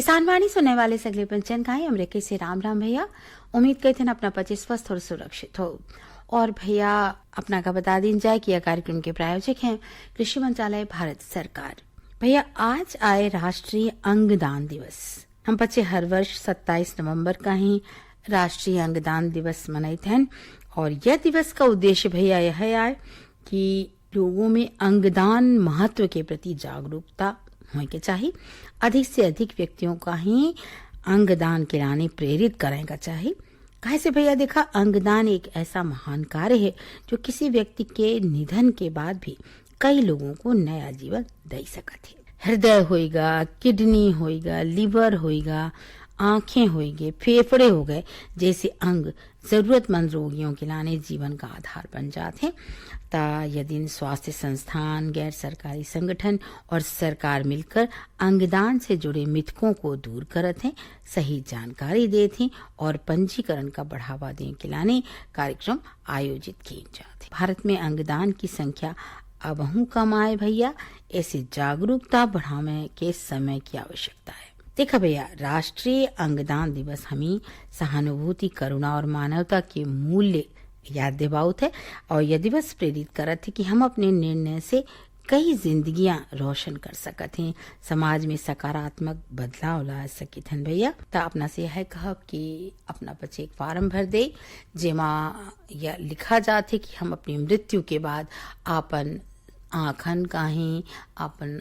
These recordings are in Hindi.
किसान वाणी सुनने वाले सगले पंचन का है अमरीका से राम राम भैया। उम्मीद करते हैं अपना पति स्वस्थ और सुरक्षित हो। और भैया अपना का बता दी जाए कि यह कार्यक्रम के प्रायोजक हैं कृषि मंत्रालय भारत सरकार। भैया आज आए राष्ट्रीय अंगदान दिवस। हम बच्चे हर वर्ष 27 नवंबर का ही राष्ट्रीय अंगदान दिवस मनाते हैं और यह दिवस का उद्देश्य भैया यह है कि लोगों में अंगदान महत्व के प्रति जागरूकता होने के चाहिए। अधिक से अधिक व्यक्तियों का ही अंगदान के लाने प्रेरित करेगा चाहिए। कैसे भैया देखा, अंगदान एक ऐसा महान कार्य है जो किसी व्यक्ति के निधन के बाद भी कई लोगों को नया जीवन दे सकते है। हृदय होएगा, किडनी होएगा, लिवर होएगा, आंखें होएगे, फेफड़े हो गए जैसे अंग जरूरतमंद रोगियों के लाने जीवन का आधार बन जाते हैं। ता यदि स्वास्थ्य संस्थान, गैर सरकारी संगठन और सरकार मिलकर अंगदान से जुड़े मिथकों को दूर करते हैं, सही जानकारी देते हैं और पंजीकरण का बढ़ावा देने के लाने कार्यक्रम आयोजित किए जाते हैं। भारत में अंगदान की संख्या अबहू कम आए भैया, ऐसी जागरूकता बढ़ाने के समय की आवश्यकता है। देखा भैया, राष्ट्रीय अंगदान दिवस हमें सहानुभूति, करुणा और मानवता के मूल्य याद दिलाता है और यह दिवस प्रेरित करत है कि हम अपने निर्णय से कई जिंदगियां रोशन कर सकते हैं, समाज में सकारात्मक बदलाव ला सकते हैं। भैया तो अपना से यह कहब कि अपना बच्चे एक फार्म भर दे जेमा यह लिखा जाते कि हम अपनी मृत्यु के बाद आपन आँखन का ही, अपन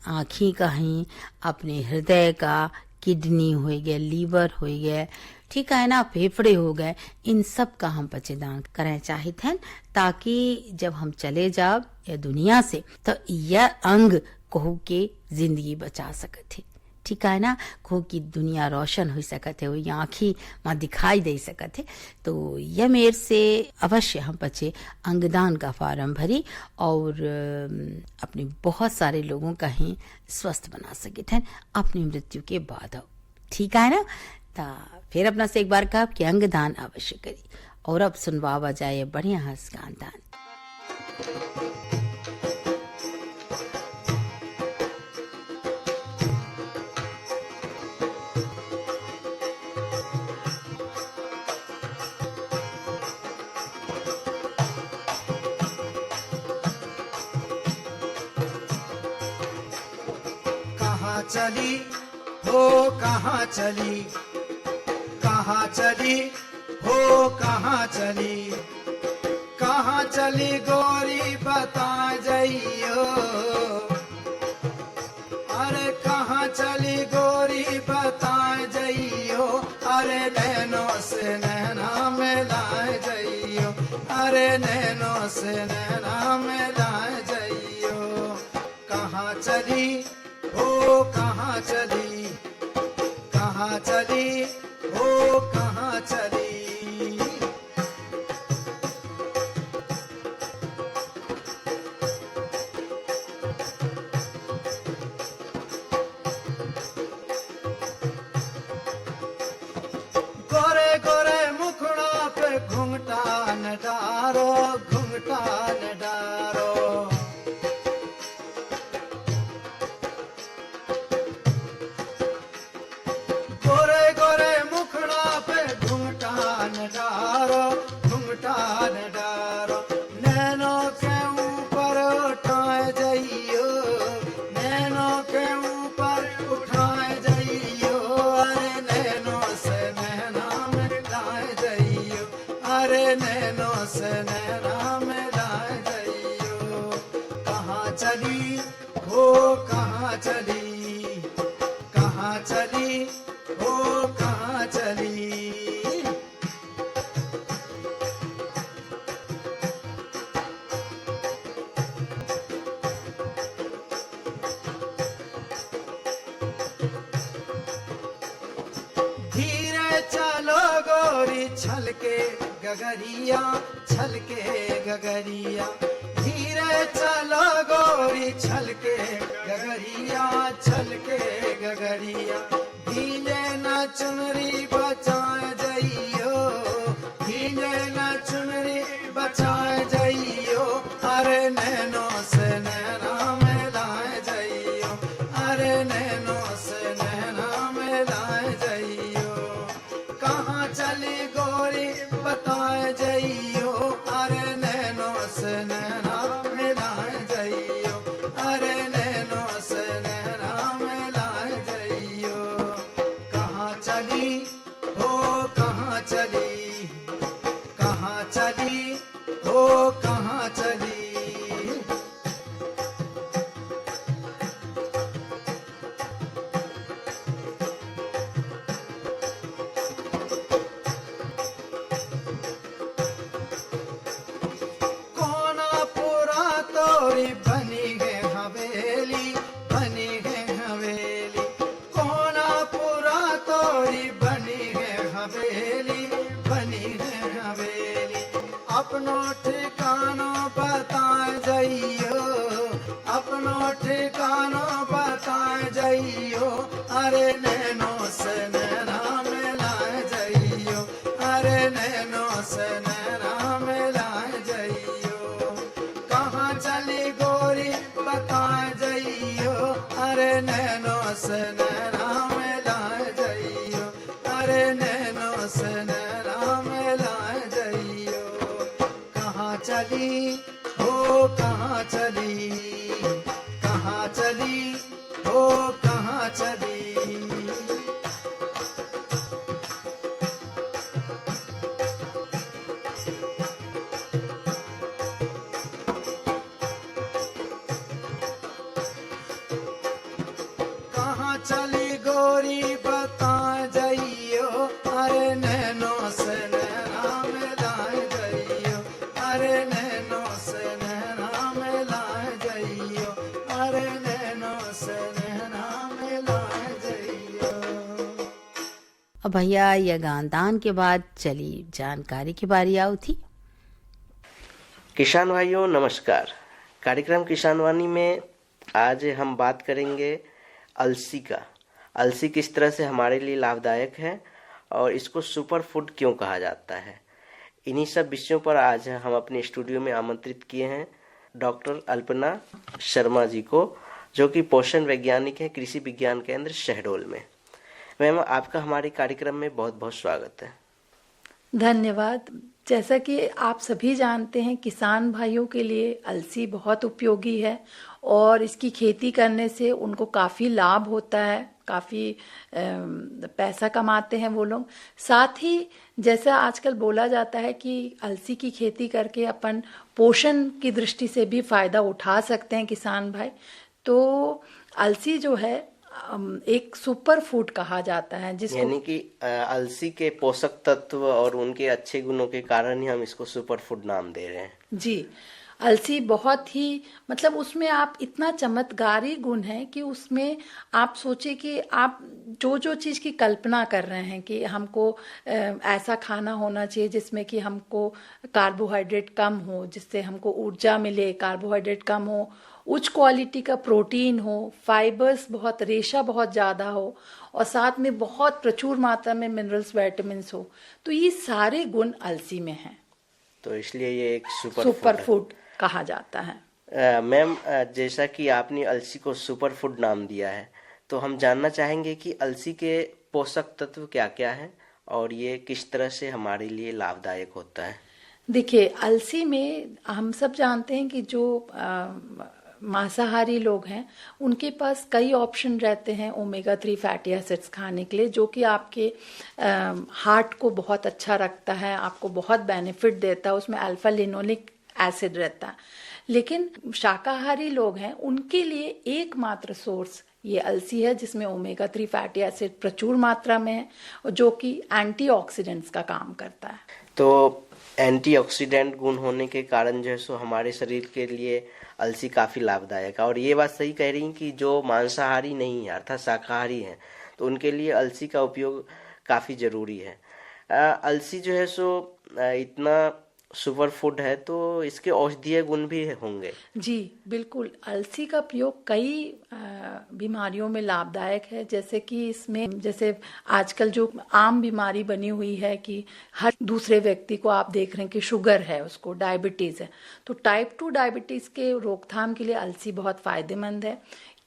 आँखी का ही, अपने हृदय का, किडनी हो गए, लीवर हो गए, ठीक है ना, फेफड़े हो गए, इन सब का हम बच्चेदान करें चाहते हैं ताकि जब हम चले जाओ या दुनिया से तो यह अंग को के जिंदगी बचा सकते, ठीक है ना, को की दुनिया रोशन हो सकते हो, आँखी में दिखाई दे सकते। तो यह मेरे से अवश्य हम बच्चे अंगदान का फार्म भरी और अपने बहुत सारे लोगों का ही स्वस्थ बना सकते हैं अपनी मृत्यु के बाद, ठीक है ना। ता फिर अपना से एक बार कहा कि अंगदान अवश्य करी। और अब सुनवा जाए बढ़िया हंस का अंगदान। चली हो कहाँ चली, कहाँ चली हो कहाँ चली, कहाँ चली गोरी बता जाइयो, अरे कहाँ चली गोरी बता जाइयो, अरे नैनो से नैना मिलाए जाइयो, अरे नैनो से नैना मिलाए जाइयो। कहाँ चली हो कहाँ चली, कहाँ चली हो कहाँ चली। गोरे गोरे मुखड़ा पे घुंघटा न डारो, घुंघटा न डारो, नैनो के ऊपर उठाए जाइयो, नैनो के ऊपर उठाए जाइयो, अरे नैनो से नैना मिलाए जाइयो, अरे नैनो से नैना मिलाए जाइयो। कहाँ चली हो कहाँ चली, कहाँ चली हो कहाँ चली। छलके गगरिया, छलके गगरिया, धीरे चलो गोरी छलके गगरिया, छलके गगरिया, धीरे न चुनरी बचाए जाइयो, धीरे न चुनरी बचाए जाइयो, अरे नैनो से नैना मिलाए जाइयो, अरे नैनो से नैना अपनो ठिकानो बताए जइयो, अपनो ठिकानो बताए जइयो, अरे नैनो से नैना मिलाए जइयो, अरे नैनो से नैना मिलाए जइयो। कहाँ चली गोरी बताए जइयो, अरे नैनो से नैना मिलाए जइयो, अरे नैनो से नैना मिलाए जइयो। कहाँ चली हो कहाँ चली, कहाँ चली हो कहाँ चली। कहाँ चली गोरी बता जइयो, अरे नैनो से नैना मिलाए जइयो, अरे नैनो से नैना मिलाए जइयो, अरे नैनो से नैना मिलाए जइयो। अब भैया यह गान दान के बाद चली जानकारी की बारी आई थी। किसान भाइयों नमस्कार। कार्यक्रम किसान वाणी में आज हम बात करेंगे अलसी का। अलसी किस तरह से हमारे लिए लाभदायक है और इसको सुपर फूड क्यों कहा जाता है। इन्हीं सब विषयों पर आज हम अपने स्टूडियो में आमंत्रित किए हैं डॉक्टर अल्पना शर्मा जी को, जो कि पोषण वैज्ञानिक हैं कृषि विज्ञान केंद्र शहडोल में। मैम, आपका हमारे कार्यक्रम में बहुत बहुत स्वागत है। धन्यवाद। जैसा कि आप सभी जानते हैं, किसान भाइयों के लिए अलसी बहुत उपयोगी है और इसकी खेती करने से उनको काफ़ी लाभ होता है, काफ़ी पैसा कमाते हैं वो लोग। साथ ही जैसा आजकल बोला जाता है कि अलसी की खेती करके अपन पोषण की दृष्टि से भी फायदा उठा सकते हैं किसान भाई। तो अलसी जो है एक सुपर फूड कहा जाता है, जिसको यानी कि अलसी के पोषक तत्व और उनके अच्छे गुणों के कारण ही हम इसको सुपर फूड नाम दे रहे हैं। जी, अलसी बहुत ही मतलब उसमें आप इतना चमत्कारी गुण है कि उसमें आप सोचे कि आप जो जो चीज़ की कल्पना कर रहे हैं कि हमको ऐसा खाना होना चाहिए जिसमें कि हमको कार्बोहाइड्रेट कम हो, जिससे हमको ऊर्जा मिले, कार्बोहाइड्रेट कम हो, उच्च क्वालिटी का प्रोटीन हो, फाइबर्स बहुत, रेशा बहुत ज़्यादा हो और साथ में बहुत प्रचुर मात्रा में मिनरल्स, विटामिन्स हो, तो ये सारे गुण अलसी में हैं। तो इसलिए ये एक सुपर फूड कहा जाता है। मैम, जैसा कि आपने अलसी को सुपर फूड नाम दिया है, तो हम जानना चाहेंगे कि अलसी के पोषक तत्व क्या क्या हैं और ये किस तरह से हमारे लिए लाभदायक होता है। देखिए, अलसी में हम सब जानते हैं कि जो मांसाहारी लोग हैं उनके पास कई ऑप्शन रहते हैं ओमेगा 3 फैटी एसिड्स खाने के लिए, जो कि आपके हार्ट को बहुत अच्छा रखता है, आपको बहुत बेनिफिट देता है। उसमें अल्फा लिनोलिक एसिड रहता है। लेकिन शाकाहारी लोग हैं उनके लिए एकमात्र सोर्स ये अलसी है, जिसमें ओमेगा 3 फैटी एसिड प्रचुर मात्रा में है और जो कि एंटीऑक्सीडेंट्स का काम करता है। तो एंटीऑक्सीडेंट गुण होने के कारण जो है सो हमारे शरीर के लिए अलसी काफ़ी लाभदायक है। और ये बात सही कह रही हैं कि जो मांसाहारी नहीं है अर्थात शाकाहारी हैं, तो उनके लिए अलसी का उपयोग काफ़ी ज़रूरी है। अलसी जो है सो इतना सुपर फूड है, तो इसके औषधीय गुण भी होंगे। जी बिल्कुल, अलसी का प्रयोग कई बीमारियों में लाभदायक है। जैसे कि इसमें जैसे आजकल जो आम बीमारी बनी हुई है कि हर दूसरे व्यक्ति को आप देख रहे हैं कि शुगर है, उसको डायबिटीज है, तो टाइप 2 डायबिटीज के रोकथाम के लिए अलसी बहुत फायदेमंद है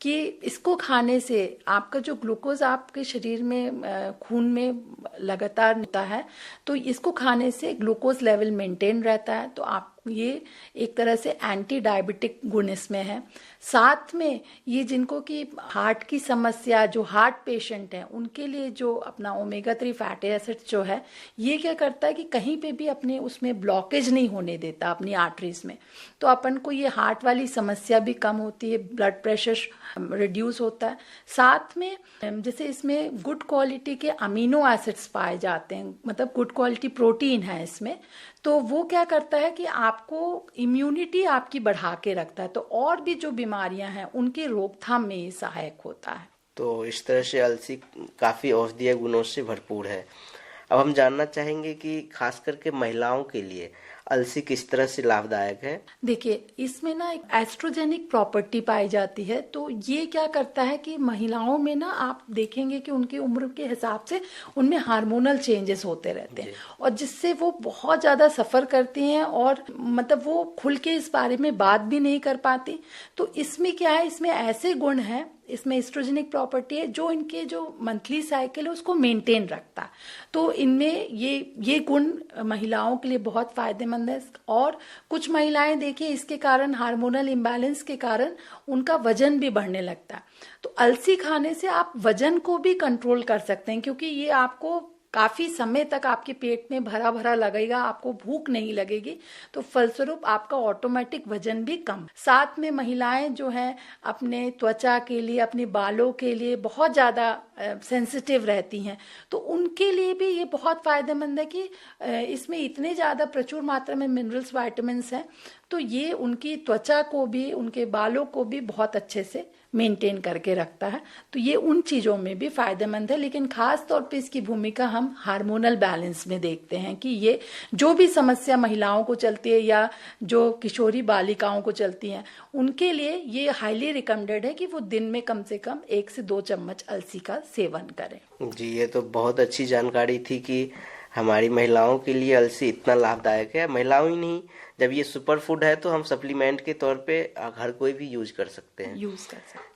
कि इसको खाने से आपका जो ग्लूकोज आपके शरीर में खून में लगातार होता है, तो इसको खाने से ग्लूकोज लेवल मेंटेन रहता है। तो आप ये एक तरह से एंटी डायबिटिक गुण इसमें है। साथ में ये जिनको कि हार्ट की समस्या, जो हार्ट पेशेंट हैं, उनके लिए जो अपना ओमेगा 3 फैटी एसिड जो है, ये क्या करता है कि कहीं पे भी अपने उसमें ब्लॉकेज नहीं होने देता अपनी आर्टरीज में। तो अपन को ये हार्ट वाली समस्या भी कम होती है, ब्लड प्रेशर रिड्यूस होता है। साथ में जैसे इसमें गुड क्वालिटी के अमीनो एसिड्स पाए जाते हैं, मतलब गुड क्वालिटी प्रोटीन है इसमें, तो वो क्या करता है कि आपको इम्यूनिटी आपकी बढ़ा के रखता है, तो और भी जो बीमारियां हैं उनके रोकथाम में ये सहायक होता है। तो इस तरह से अलसी काफ़ी औषधीय गुणों से भरपूर है। अब हम जानना चाहेंगे कि खास करके महिलाओं के लिए अलसी किस तरह से लाभदायक है? देखिए, इसमें ना एक एस्ट्रोजेनिक प्रॉपर्टी पाई जाती है। तो ये क्या करता है कि महिलाओं में ना आप देखेंगे कि उनकी उम्र के हिसाब से उनमें हार्मोनल चेंजेस होते रहते हैं, और जिससे वो बहुत ज्यादा सफर करती हैं, और मतलब वो खुल के इस बारे में बात भी नहीं कर पाती। तो इसमें क्या है, इसमें ऐसे गुण हैं, इसमें एस्ट्रोजेनिक प्रॉपर्टी है जो इनके जो मंथली साइकिल है उसको मेंटेन रखता है। तो इनमें ये गुण महिलाओं के लिए बहुत फायदेमंद है। और कुछ महिलाएं देखिए, इसके कारण हार्मोनल इम्बैलेंस के कारण उनका वजन भी बढ़ने लगता है। तो अलसी खाने से आप वजन को भी कंट्रोल कर सकते हैं, क्योंकि ये आपको काफी समय तक आपके पेट में भरा भरा लगेगा, आपको भूख नहीं लगेगी। तो फलस्वरूप आपका ऑटोमेटिक वजन भी कम। साथ में महिलाएं जो हैं अपने त्वचा के लिए, अपने बालों के लिए बहुत ज्यादा सेंसिटिव रहती हैं, तो उनके लिए भी ये बहुत फायदेमंद है कि इसमें इतने ज्यादा प्रचुर मात्रा में मिनरल्स, विटामिन्स हैं, तो ये उनकी त्वचा को भी, उनके बालों को भी बहुत अच्छे से मेंटेन करके रखता है। तो ये उन चीजों में भी फायदेमंद है। लेकिन खास तौर पे इसकी भूमिका हम हार्मोनल बैलेंस में देखते हैं कि ये जो भी समस्या महिलाओं को चलती है या जो किशोरी बालिकाओं को चलती हैं, उनके लिए ये हाईली रिकमेंडेड है कि वो दिन में कम से कम 1 से 2 चम्मच अलसी का सेवन करें। जी, ये तो बहुत अच्छी जानकारी थी कि हमारी महिलाओं के लिए अलसी इतना लाभदायक है। महिलाओं ही नहीं, जब ये सुपर फूड है तो हम सप्लीमेंट के तौर पे हर कोई भी यूज कर सकते हैं।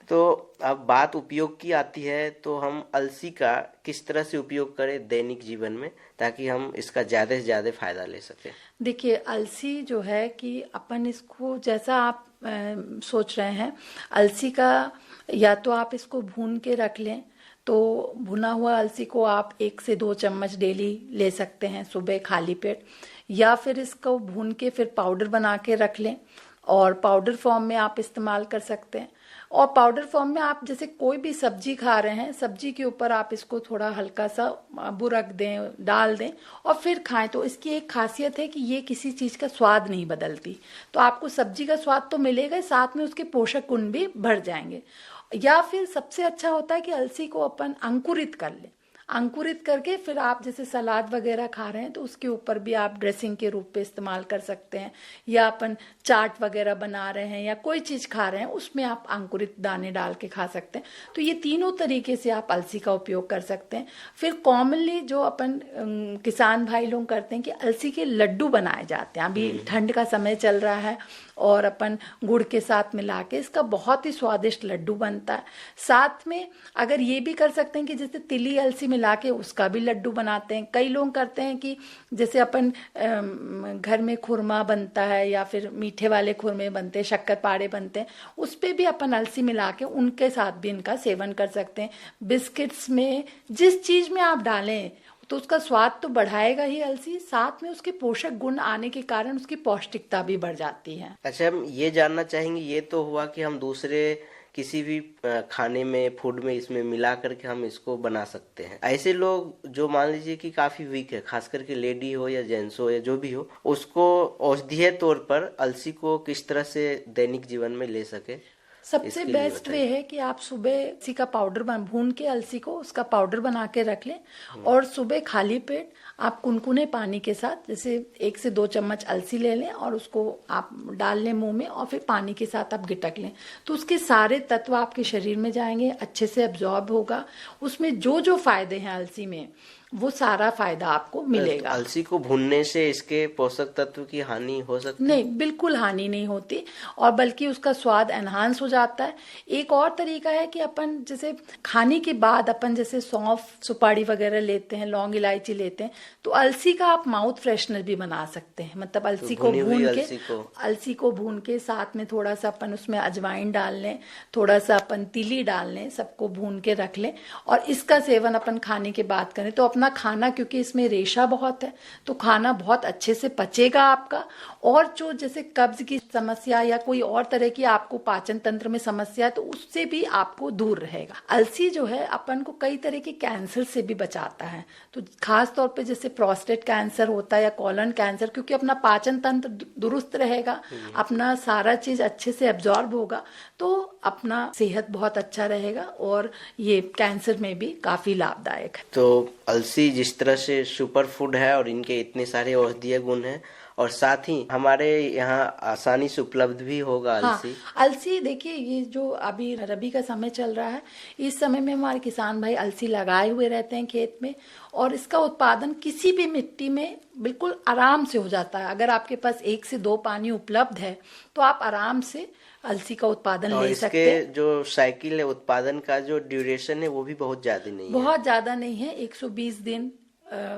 तो अब बात उपयोग की आती है, तो हम अलसी का किस तरह से उपयोग करें दैनिक जीवन में, ताकि हम इसका ज्यादा से ज्यादा फायदा ले सकें? देखिए, अलसी जो है कि अपन इसको, जैसा आप सोच रहे हैं, अलसी का या तो आप इसको भून के रख लें, तो भुना हुआ अलसी को आप 1 से 2 चम्मच डेली ले सकते हैं सुबह खाली पेट, या फिर इसको भून के फिर पाउडर बना के रख लें और पाउडर फॉर्म में आप इस्तेमाल कर सकते हैं। और पाउडर फॉर्म में आप जैसे कोई भी सब्जी खा रहे हैं, सब्जी के ऊपर आप इसको थोड़ा हल्का सा बुरक दें, डाल दें और फिर खाएं। तो इसकी एक खासियत है कि ये किसी चीज का स्वाद नहीं बदलती, तो आपको सब्जी का स्वाद तो मिलेगा, साथ में उसके पोषक गुण भी बढ़ जाएंगे। या फिर सबसे अच्छा होता है कि अलसी को अपन अंकुरित कर लें। अंकुरित करके फिर आप जैसे सलाद वगैरह खा रहे हैं तो उसके ऊपर भी आप ड्रेसिंग के रूप पे इस्तेमाल कर सकते हैं, या अपन चाट वगैरह बना रहे हैं या कोई चीज खा रहे हैं उसमें आप अंकुरित दाने डाल के खा सकते हैं। तो ये तीनों तरीके से आप अलसी का उपयोग कर सकते हैं। फिर कॉमनली जो अपन किसान भाई लोग करते हैं कि अलसी के लड्डू बनाए जाते हैं। अभी ठंड का समय चल रहा है और अपन गुड़ के साथ मिला के इसका बहुत ही स्वादिष्ट लड्डू बनता है। साथ में अगर ये भी कर सकते हैं कि जैसे तिली अलसी मिला के उसका भी लड्डू बनाते हैं। कई लोग करते हैं कि जैसे अपन घर में खुरमा बनता है या फिर मीठे वाले खुरमे बनते हैं, शक्करपारे बनते हैं, उस पे भी अपन अलसी मिला के उनके साथ भी इनका सेवन कर सकते हैं। बिस्किट्स में जिस चीज में आप डालें तो उसका स्वाद तो बढ़ाएगा ही अलसी, साथ में उसके पोषक गुण आने के कारण उसकी पौष्टिकता भी बढ़ जाती है। अच्छा, हम ये जानना चाहेंगे, ये तो हुआ कि हम दूसरे किसी भी खाने में, फूड में इसमें मिला करके हम इसको बना सकते हैं। ऐसे लोग जो मान लीजिए कि काफी वीक है, खास करके लेडी हो या जेंट्स हो या जो भी हो, उसको औषधीय तौर पर अलसी को किस तरह से दैनिक जीवन में ले सके? सबसे बेस्ट वे है कि आप सुबह अलसी का पाउडर भून के अलसी को उसका पाउडर बना के रख लें और सुबह खाली पेट आप कुनकुने पानी के साथ जैसे 1 से 2 चम्मच अलसी ले लें और उसको आप डाल लें मुंह में और फिर पानी के साथ आप गिटक लें, तो उसके सारे तत्व आपके शरीर में जाएंगे, अच्छे से एब्जॉर्ब होगा। उसमें जो जो फायदे हैं अलसी में वो सारा फायदा आपको मिलेगा। अलसी को भूनने से इसके पोषक तत्व की हानि हो सकती है? नहीं, बिल्कुल हानि नहीं होती और बल्कि उसका स्वाद एनहांस हो जाता है। एक और तरीका है कि अपन जैसे खाने के बाद अपन जैसे सौंफ, सुपारी वगैरह लेते हैं, लौंग, इलायची लेते हैं, तो अलसी का आप माउथ फ्रेशनर भी बना सकते हैं। मतलब अलसी को भून के साथ में थोड़ा सा अपन उसमें अजवाइन डाल लें, थोड़ा सा अपन तिली डाल लें, सबको भून के रख लें और इसका सेवन अपन खाने के बाद करें तो अपना खाना, क्योंकि इसमें रेशा बहुत है तो खाना बहुत अच्छे से पचेगा आपका। और जो जैसे कब्ज की समस्या या कोई और तरह की आपको पाचन तंत्र में समस्या है तो उससे भी आपको दूर रहेगा। अलसी जो है अपन को कई तरह के कैंसर से भी बचाता है। तो खास तौर पे जैसे प्रोस्टेट कैंसर होता है या कॉलन कैंसर, क्योंकि अपना पाचन तंत्र दुरुस्त रहेगा, अपना सारा चीज अच्छे से एब्जॉर्ब होगा तो अपना सेहत बहुत अच्छा रहेगा और ये कैंसर में भी काफी लाभदायक है। तो अलसी जिस तरह से सुपर फूड है और इनके इतने सारे औषधीय गुण हैं और साथ ही हमारे यहाँ आसानी से उपलब्ध भी होगा हाँ, अलसी। अलसी देखिए, ये जो अभी रबी का समय चल रहा है, इस समय में हमारे किसान भाई अलसी लगाए हुए रहते हैं खेत में, और इसका उत्पादन किसी भी मिट्टी में बिल्कुल आराम से हो जाता है। अगर आपके पास 1 से 2 पानी उपलब्ध है तो आप आराम से अलसी का उत्पादन और ले इसके सकते हैं। जो साइकिल है उत्पादन का, जो ड्यूरेशन है वो भी बहुत ज्यादा नहीं है। बहुत ज्यादा नहीं है, 120 दिन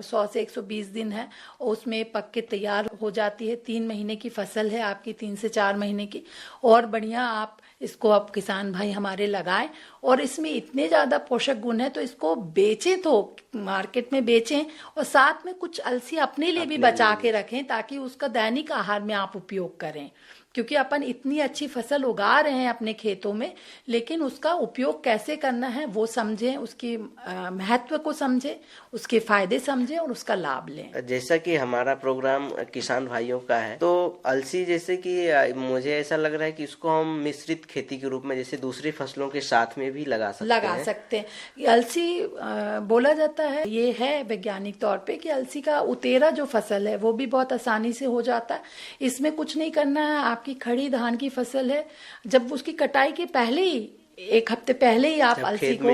100 से 120 दिन है, और उसमें पक के तैयार हो जाती है। 3 महीने की फसल है आपकी, 3 से 4 महीने की। और बढ़िया आप इसको, आप किसान भाई हमारे लगाएं, और इसमें इतने ज्यादा पोषक गुण है तो इसको बेचें, तो मार्केट में बेचें, और साथ में कुछ अलसी अपने लिए भी बचा के रखें, ताकि उसका दैनिक आहार में आप उपयोग करें। क्योंकि अपन इतनी अच्छी फसल उगा रहे हैं अपने खेतों में, लेकिन उसका उपयोग कैसे करना है वो समझें, उसकी महत्व को समझें, उसके फायदे समझें और उसका लाभ लें। जैसा कि हमारा प्रोग्राम किसान भाइयों का है, तो अलसी जैसे कि मुझे ऐसा लग रहा है कि इसको हम मिश्रित खेती के रूप में, जैसे दूसरी फसलों के साथ में भी लगा सकते हैं। ये अलसी बोला जाता है, ये है वैज्ञानिक तौर पे, कि अलसी का उतेरा जो फसल है वो भी बहुत आसानी से हो जाता है। इसमें कुछ नहीं करना है। आपकी खड़ी धान की फसल है, जब उसकी कटाई के पहले ही, 1 हफ्ते पहले ही आप अलसी को,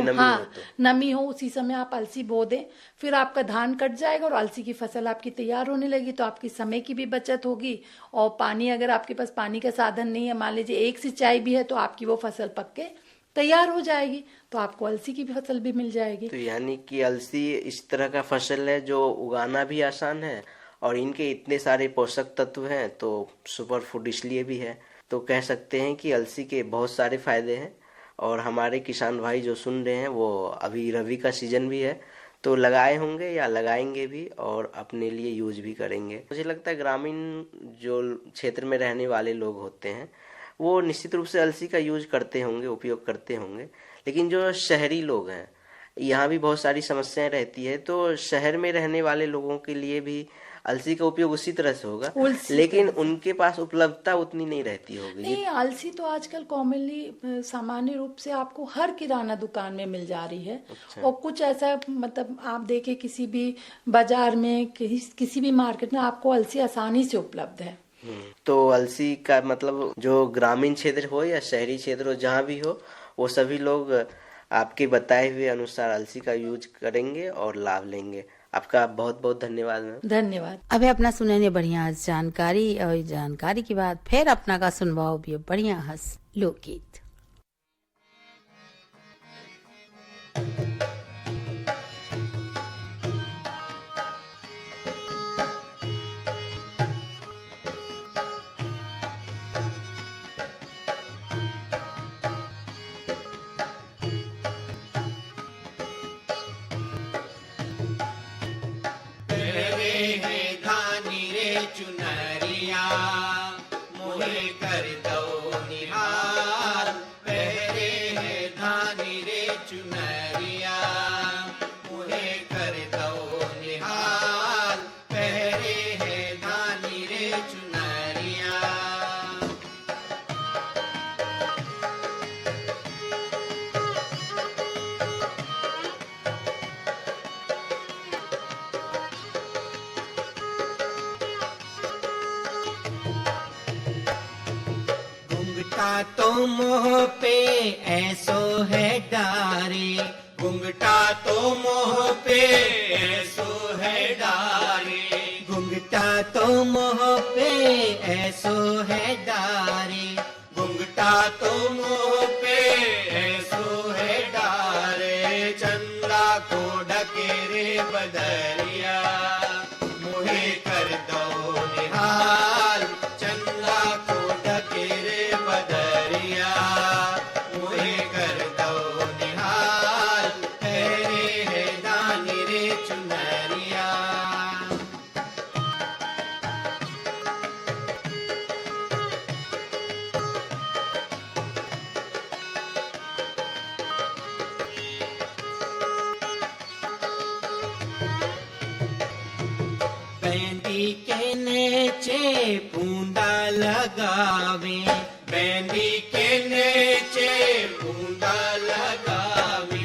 नमी हो उसी समय आप अलसी बो दें, फिर आपका धान कट जाएगा और अलसी की फसल आपकी तैयार होने लगी। तो आपकी समय की भी बचत होगी, और पानी, अगर आपके पास पानी का साधन नहीं है, मान लीजिए 1 सिंचाई भी है, तो आपकी वो फसल पक के तैयार हो जाएगी, तो आपको अलसी की फसल भी मिल जाएगी। तो यानी कि अलसी इस तरह का फसल है जो उगाना भी आसान है, और इनके इतने सारे पोषक तत्व हैं, तो सुपर फूड इसलिए भी है। तो कह सकते हैं कि अलसी के बहुत सारे फायदे हैं, और हमारे किसान भाई जो सुन रहे हैं वो अभी रबी का सीजन भी है, तो लगाए होंगे या लगाएंगे भी, और अपने लिए यूज भी करेंगे। मुझे लगता है ग्रामीण जो क्षेत्र में रहने वाले लोग होते हैं वो निश्चित रूप से अलसी का यूज करते होंगे, उपयोग करते होंगे। लेकिन जो शहरी लोग हैं, यहाँ भी बहुत सारी समस्याएं रहती है, तो शहर में रहने वाले लोगों के लिए भी अलसी का उपयोग उसी तरह से होगा, लेकिन उनके पास उपलब्धता उतनी नहीं रहती होगी। नहीं, अलसी तो आजकल कॉमनली, सामान्य रूप से आपको हर किराना दुकान में मिल जा रही है। अच्छा। और कुछ ऐसा, मतलब आप देखें किसी भी बाजार में, किसी भी मार्केट में आपको अलसी आसानी से उपलब्ध है। तो अलसी का मतलब जो ग्रामीण क्षेत्र हो या शहरी क्षेत्र हो, जहाँ भी हो, वो सभी लोग आपके बताए हुए अनुसार अलसी का यूज करेंगे और लाभ लेंगे। आपका बहुत बहुत धन्यवाद मैम। धन्यवाद। अबे अपना सुनने बढ़िया जानकारी, और जानकारी के बाद फिर अपना का सुनवाओ भी बढ़िया हंस लोकगीत। चुनरिया मोहे कर दो निहार, पहरे है धानी रे चुनरिया मोहे कर दो निहार, पहरे है धानी रे चुनरिया। घुंघटा तो मोह पे ऐसो है डारे, घुंघटा तो मोह पे ऐसो है डारे, घुंघटा तो मोह पे ऐसो है डारे, घुंघटा तो मोह पे ऐसो है डारे। चंदा को ढके रे बदरिया मोहे कर दो निहाल, चंदा को ढके रे बदरिया मोहे कर दो निहाल, तेरे है दानी रे चुनरिया। बैंदी के नीचे बूंदा लगावे, बैंदी के नीचे बूंदा लगावे,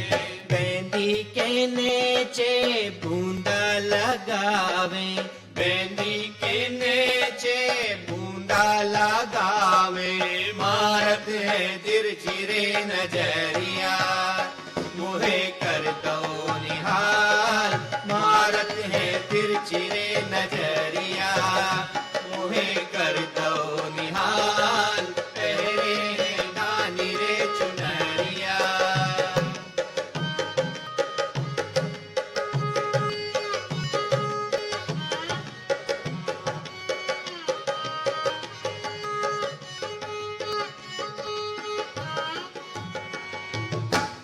बैंदी के नीचे बूंदा लगावे, बैंदी के नीचे नजरिया मुहे कर दो निहाल मारत है तिरछी रे नजरिया मुहे कर दो निहाल पहरे है दानी रे चुनरिया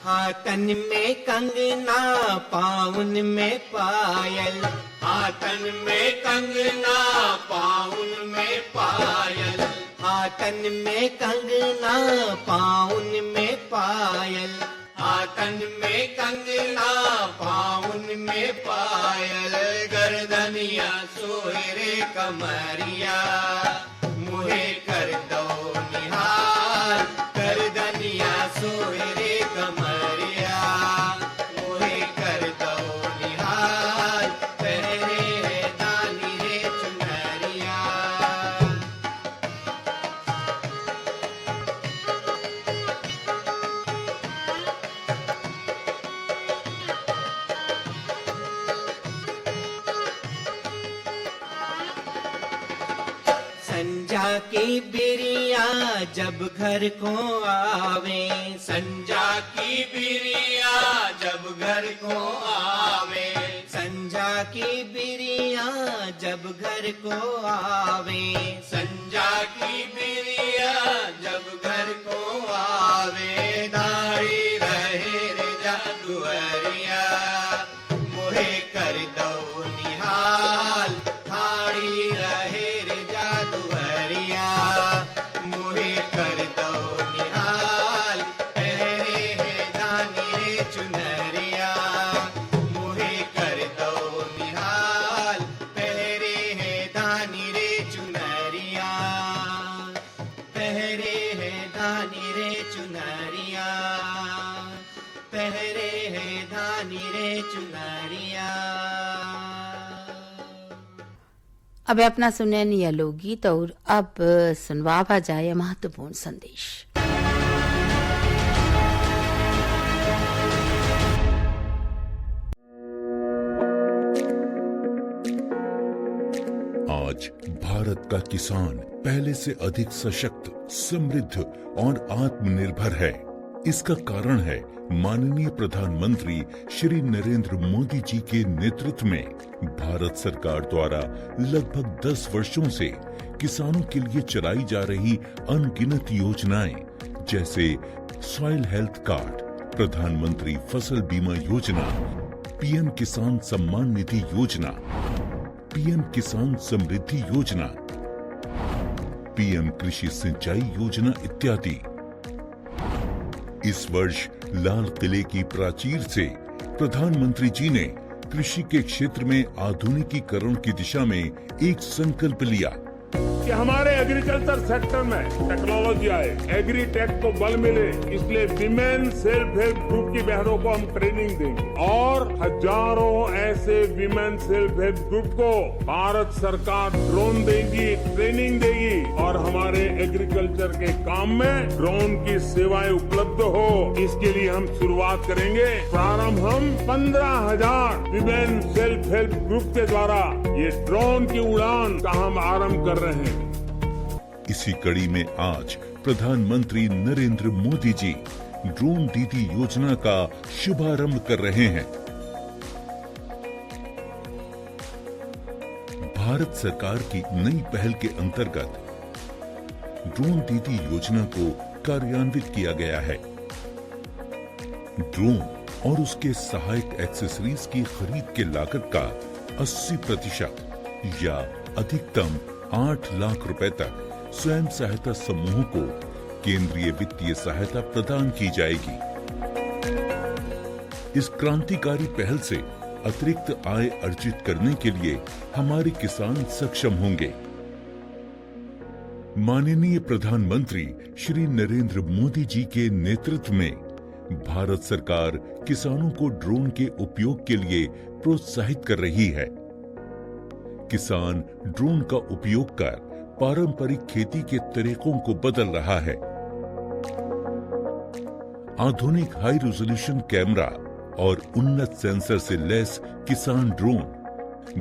हाथन में कंगना पाउन में पायल हाथन में कंगना पाउन में पायल हाथन में कंगना पाउन में पायल हाथन में कंगना पाउन में पायल गर्दनिया सोहरे कमरिया मुहे कर दो निहाल गर्दनिया सोहरे कमरिया मुहे कर दो निहाल पहरे है दानी रे चुनरिया संजा की बिरिया जब घर को आवे संजा की बिरिया जब घर को आवे संजा की बिरिया जब घर को आवे संजा की बिरिया जब घर को आवे दाढ़ी रहे रे जादुअरिया मुहे कर दो निहाल थाड़ी रहे रे जादुअरिया मुहे कर दो निहाल पहरे है दानी रे चुनरिया मुहे कर दो निहाल पहरे है दानी रे चुनरिया पहरे है दानी रे चुनरिया पहरे है दानी रे चुनरिया अब अपना सुने यह लोकगीत और अब सुनवावा जाए महत्वपूर्ण संदेश। आज भारत का किसान पहले से अधिक सशक्त, समृद्ध और आत्मनिर्भर है। इसका कारण है माननीय प्रधानमंत्री श्री नरेंद्र मोदी जी के नेतृत्व में भारत सरकार द्वारा लगभग 10 वर्षों से किसानों के लिए चलाई जा रही अनगिनत योजनाएं, जैसे सॉइल हेल्थ कार्ड, प्रधानमंत्री फसल बीमा योजना, पीएम किसान सम्मान निधि योजना, पीएम किसान समृद्धि योजना, पीएम कृषि सिंचाई योजना इत्यादि। इस वर्ष लाल किले की प्राचीर से प्रधानमंत्री जी ने कृषि के क्षेत्र में आधुनिकीकरण की दिशा में एक संकल्प लिया कि हमारे एग्रीकल्चर सेक्टर में टेक्नोलॉजी आए, एग्रीटेक को बल मिले, इसलिए विमेन सेल्फ हेल्प ग्रुप की बहनों को हम ट्रेनिंग देंगे और हजारों ऐसे विमेन सेल्फ हेल्प ग्रुप को भारत सरकार ड्रोन देगी, ट्रेनिंग देगी और हमारे एग्रीकल्चर के काम में ड्रोन की सेवाएं उपलब्ध हो, इसके लिए हम शुरुआत करेंगे। प्रारंभ हम 15,000 विमेन सेल्फ हेल्प ग्रुप के द्वारा ये ड्रोन की उड़ान का हम आरंभ कर रहे हैं। इसी कड़ी में आज प्रधानमंत्री नरेंद्र मोदी जी ड्रोन दीदी योजना का शुभारंभ कर रहे हैं। भारत सरकार की नई पहल के अंतर्गत ड्रोन दीदी योजना को कार्यान्वित किया गया है। ड्रोन और उसके सहायक एक्सेसरीज की खरीद के लागत का 80% या अधिकतम 8 लाख रुपए तक स्वयं सहायता समूहों को केंद्रीय वित्तीय सहायता प्रदान की जाएगी। इस क्रांतिकारी पहल से अतिरिक्त आय अर्जित करने के लिए हमारे किसान सक्षम होंगे। माननीय प्रधानमंत्री श्री नरेंद्र मोदी जी के नेतृत्व में भारत सरकार किसानों को ड्रोन के उपयोग के लिए प्रोत्साहित कर रही है। किसान ड्रोन का उपयोग कर पारंपरिक खेती के तरीकों को बदल रहा है। आधुनिक हाई रेजोल्यूशन कैमरा और उन्नत सेंसर से लैस किसान ड्रोन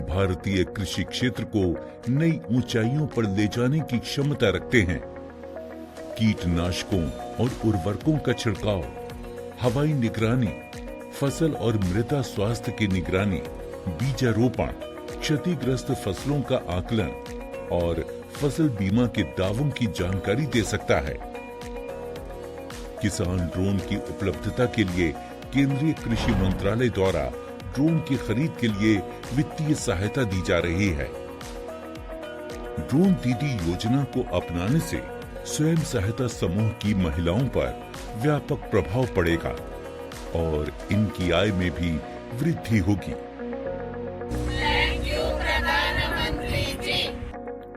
भारतीय कृषि क्षेत्र को नई ऊंचाइयों पर ले जाने की क्षमता रखते हैं। कीटनाशकों और उर्वरकों का छिड़काव, हवाई निगरानी, फसल और मृदा स्वास्थ्य की निगरानी, बीजारोपण, क्षतिग्रस्त फसलों का आकलन और फसल बीमा के दावों की जानकारी दे सकता है। किसान ड्रोन की उपलब्धता के लिए केंद्रीय कृषि मंत्रालय द्वारा ड्रोन की खरीद के लिए वित्तीय सहायता दी जा रही है। ड्रोन दीदी योजना को अपनाने से स्वयं सहायता समूह की महिलाओं पर व्यापक प्रभाव पड़ेगा और इनकी आय में भी वृद्धि होगी।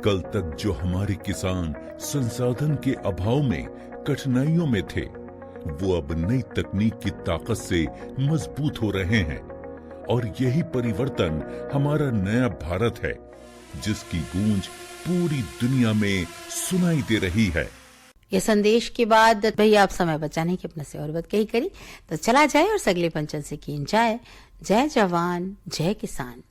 कल तक जो हमारे किसान संसाधन के अभाव में कठिनाइयों में थे, वो अब नई तकनीक की ताकत से मजबूत हो रहे हैं और यही परिवर्तन हमारा नया भारत है, जिसकी गूंज पूरी दुनिया में सुनाई दे रही है। ये संदेश के बाद भैया आप समय बचाने की अपने से और बात कही करी तो चला जाए और अगले पंचन से की जाए। जय जवान जय किसान।